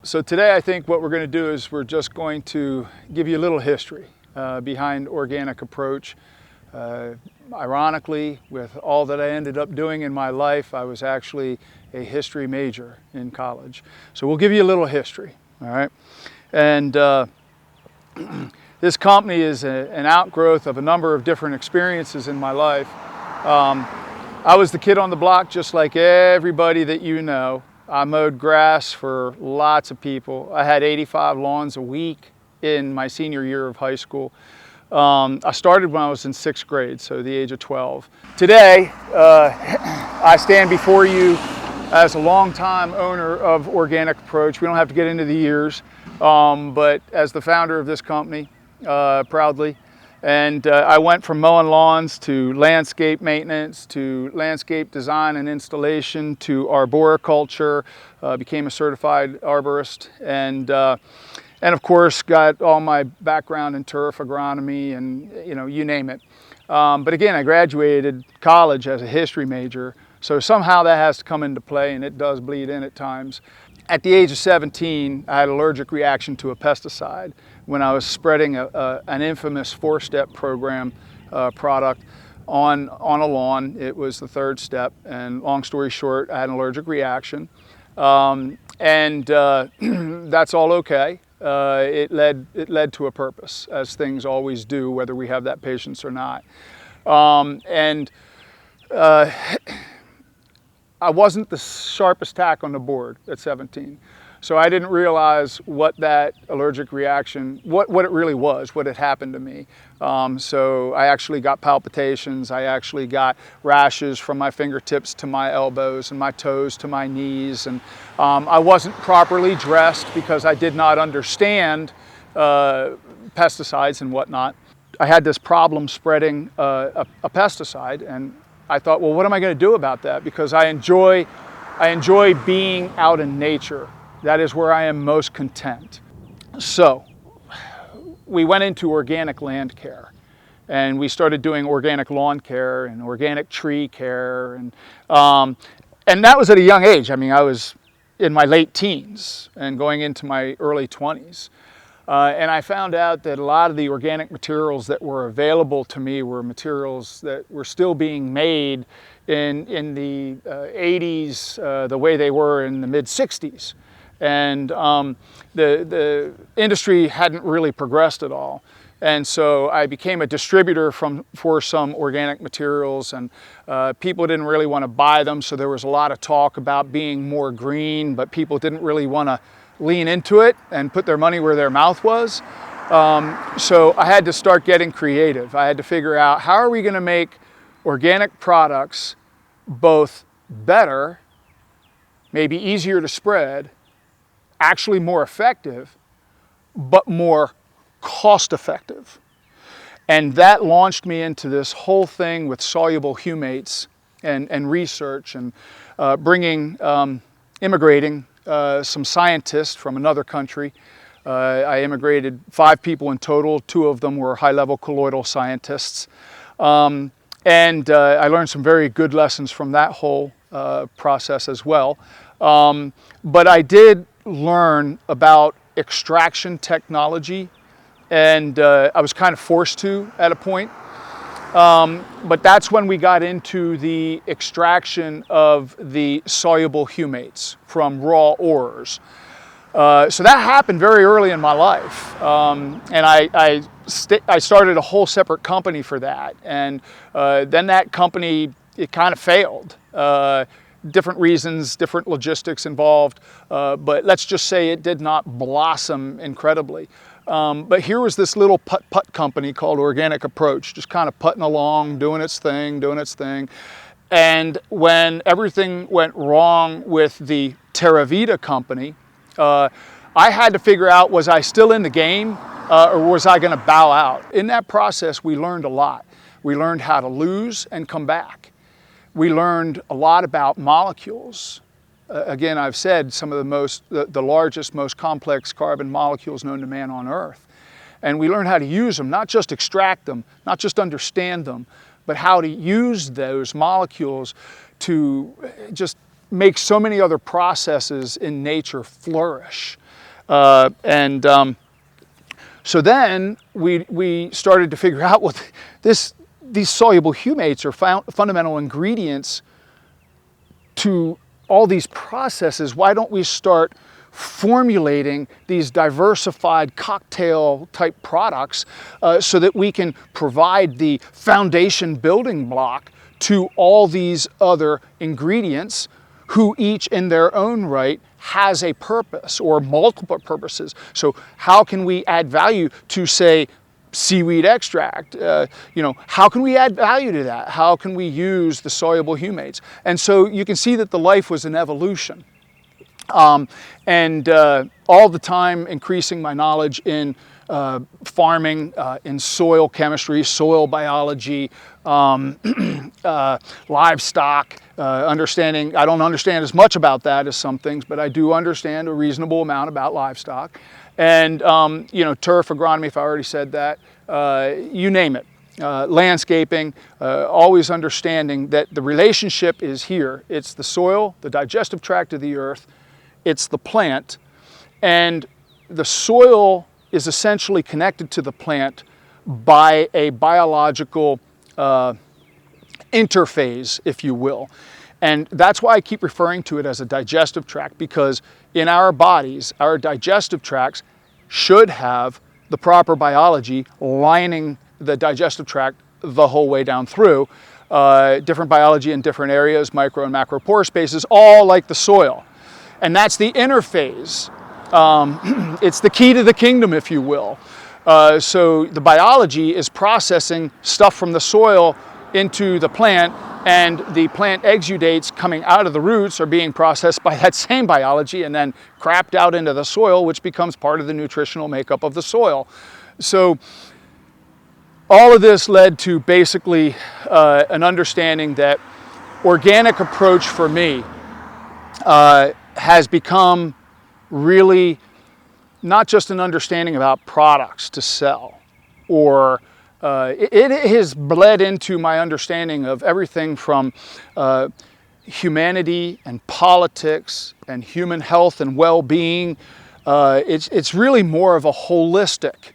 So today I think what we're going to do is we're just going to give you a little history behind Organic Approach. Ironically, with all that I ended up doing in my life, I was actually a history major in college. So we'll give you a little history, all right? And this company is an outgrowth of a number of different experiences in my life. I was the kid on the block just like everybody that you know. I mowed grass for lots of people. I had 85 lawns a week in my senior year of high school. I started when I was in 6th grade, so the age of 12. Today, I stand before you as a longtime owner of Organic Approach. We don't have to get into the years, but as the founder of this company, proudly. And I went from mowing lawns to landscape maintenance, to landscape design and installation, to arboriculture, became a certified arborist, and of course got all my background in turf agronomy and you name it. But again, I graduated college as a history major, so somehow that has to come into play, and it does bleed in at times. At the age of 17, I had an allergic reaction to a pesticide when I was spreading an infamous 4-step program product on a lawn. It was the 3rd step, and long story short, I had an allergic reaction. And that's all okay. It led to a purpose, as things always do, whether we have that patience or not. I wasn't the sharpest tack on the board at 17. So I didn't realize what that allergic reaction, what it really was, what had happened to me. So I actually got palpitations. I actually got rashes from my fingertips to my elbows and my toes to my knees. And I wasn't properly dressed because I did not understand pesticides and whatnot. I had this problem spreading a pesticide, and I thought, well, what am I going to do about that? Because I enjoy being out in nature. That is where I am most content. So we went into organic land care, and we started doing organic lawn care and organic tree care, and that was at a young age. I mean, I was in my late teens and going into my early 20s. And I found out that a lot of the organic materials that were available to me were materials that were still being made in the 80s, the way they were in the mid-60s. And the industry hadn't really progressed at all. And so I became a distributor for some organic materials, and people didn't really want to buy them, so there was a lot of talk about being more green, but people didn't really want to lean into it and put their money where their mouth was. So I had to start getting creative. I had to figure out, how are we going to make organic products both better, maybe easier to spread, actually more effective, but more cost effective. And that launched me into this whole thing with soluble humates and research, and immigrating some scientists from another country. I immigrated 5 people in total. 2 of them were high-level colloidal scientists. I learned some very good lessons from that whole process as well. But I did learn about extraction technology, and I was kind of forced to at a point. But that's when we got into the extraction of the soluble humates from raw ores. So that happened very early in my life, and I started a whole separate company for that. And then that company, it kind of failed. Different reasons, different logistics involved, but let's just say it did not blossom incredibly. But here was this little putt company called Organic Approach, just kind of putting along, doing its thing. And when everything went wrong with the Terravita company, I had to figure out, was I still in the game or was I going to bow out? In that process, we learned a lot. We learned how to lose and come back. We learned a lot about molecules. Again, I've said some of the largest, most complex carbon molecules known to man on Earth. And we learned how to use them, not just extract them, not just understand them, but how to use those molecules to just make so many other processes in nature flourish. So then we started to figure out what these soluble humates are fundamental ingredients to all these processes. Why don't we start formulating these diversified cocktail type products so that we can provide the foundation building block to all these other ingredients who each in their own right has a purpose or multiple purposes. So how can we add value to, say, seaweed extract? How can we add value to that? How can we use the soluble humates? And so you can see that the life was an evolution. All the time increasing my knowledge in farming, in soil chemistry, soil biology, livestock, understanding. I don't understand as much about that as some things, but I do understand a reasonable amount about livestock. And, turf agronomy, if I already said that, you name it. Landscaping, always understanding that the relationship is here. It's the soil, the digestive tract of the earth, it's the plant, and the soil is essentially connected to the plant by a biological interphase, if you will. And that's why I keep referring to it as a digestive tract, because in our bodies, our digestive tracts should have the proper biology lining the digestive tract the whole way down through. Different biology in different areas, micro and macro pore spaces, all like the soil. And that's the interphase. It's the key to the kingdom, if you will. So the biology is processing stuff from the soil into the plant, and the plant exudates coming out of the roots are being processed by that same biology and then crapped out into the soil, which becomes part of the nutritional makeup of the soil. So all of this led to basically an understanding that organic approach for me has become really not just an understanding about products to sell, or it has bled into my understanding of everything from humanity and politics and human health and well-being. It's really more of a holistic.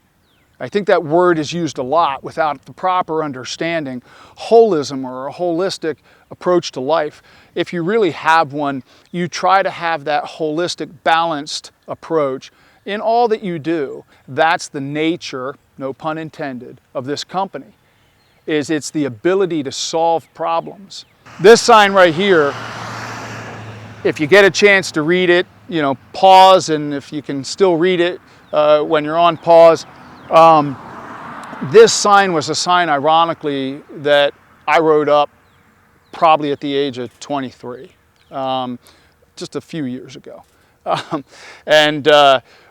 I think that word is used a lot without the proper understanding. Holism, or a holistic approach to life. If you really have one, you try to have that holistic, balanced approach in all that you do. That's the nature, no pun intended, of this company. It's the ability to solve problems. This sign right here, if you get a chance to read it, pause, and if you can still read it when you're on pause. This sign was a sign, ironically, that I wrote up probably at the age of 23, just a few years ago.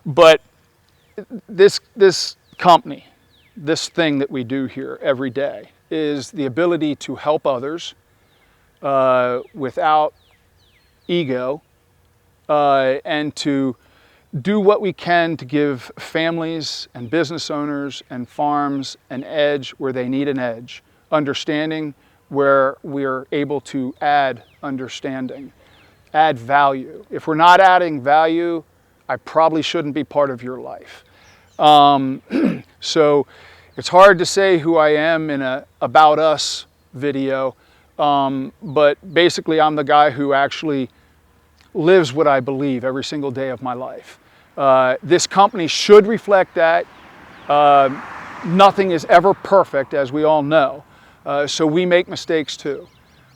But this company, this thing that we do here every day, is the ability to help others without ego, and to do what we can to give families and business owners and farms an edge where they need an edge, understanding where we're able to add understanding, add value. If we're not adding value, I probably shouldn't be part of your life. So it's hard to say who I am in a About Us video, but basically I'm the guy who actually lives what I believe every single day of my life. This company should reflect that. Nothing is ever perfect, as we all know, so we make mistakes too.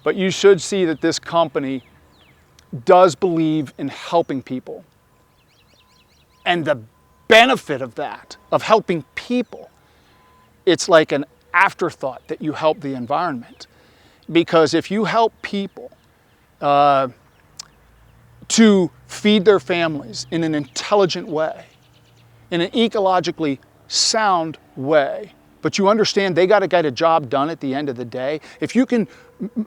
But you should see that this company does believe in helping people. And the benefit of that, of helping people, it's like an afterthought that you help the environment. Because if you help people to feed their families in an intelligent way, in an ecologically sound way, but you understand they got to get a job done at the end of the day, if you can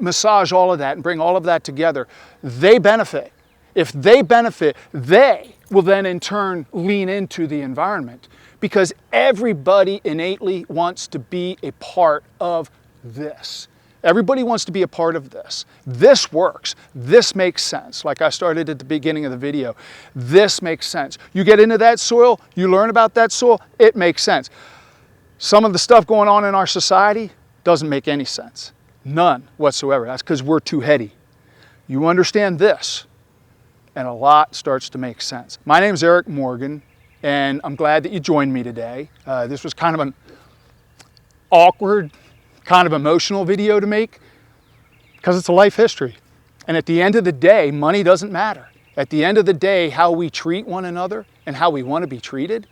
massage all of that and bring all of that together, they benefit. If they benefit, they will then in turn lean into the environment, because everybody innately wants to be a part of this. Everybody wants to be a part of this. This works. This makes sense. Like I started at the beginning of the video. This makes sense. You get into that soil, you learn about that soil, it makes sense. Some of the stuff going on in our society doesn't make any sense. None whatsoever. That's because we're too heady. You understand this, and a lot starts to make sense. My name is Erik Morgan, and I'm glad that you joined me today. This was kind of an awkward, kind of emotional video to make because it's a life history. And at the end of the day, money doesn't matter. At the end of the day, how we treat one another and how we want to be treated,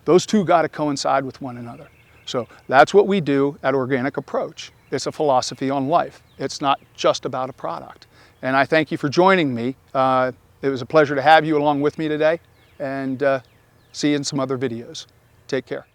those two got to coincide with one another. So that's what we do at Organic Approach. It's a philosophy on life. It's not just about a product. And I thank you for joining me. It was a pleasure to have you along with me today, and see you in some other videos. Take care.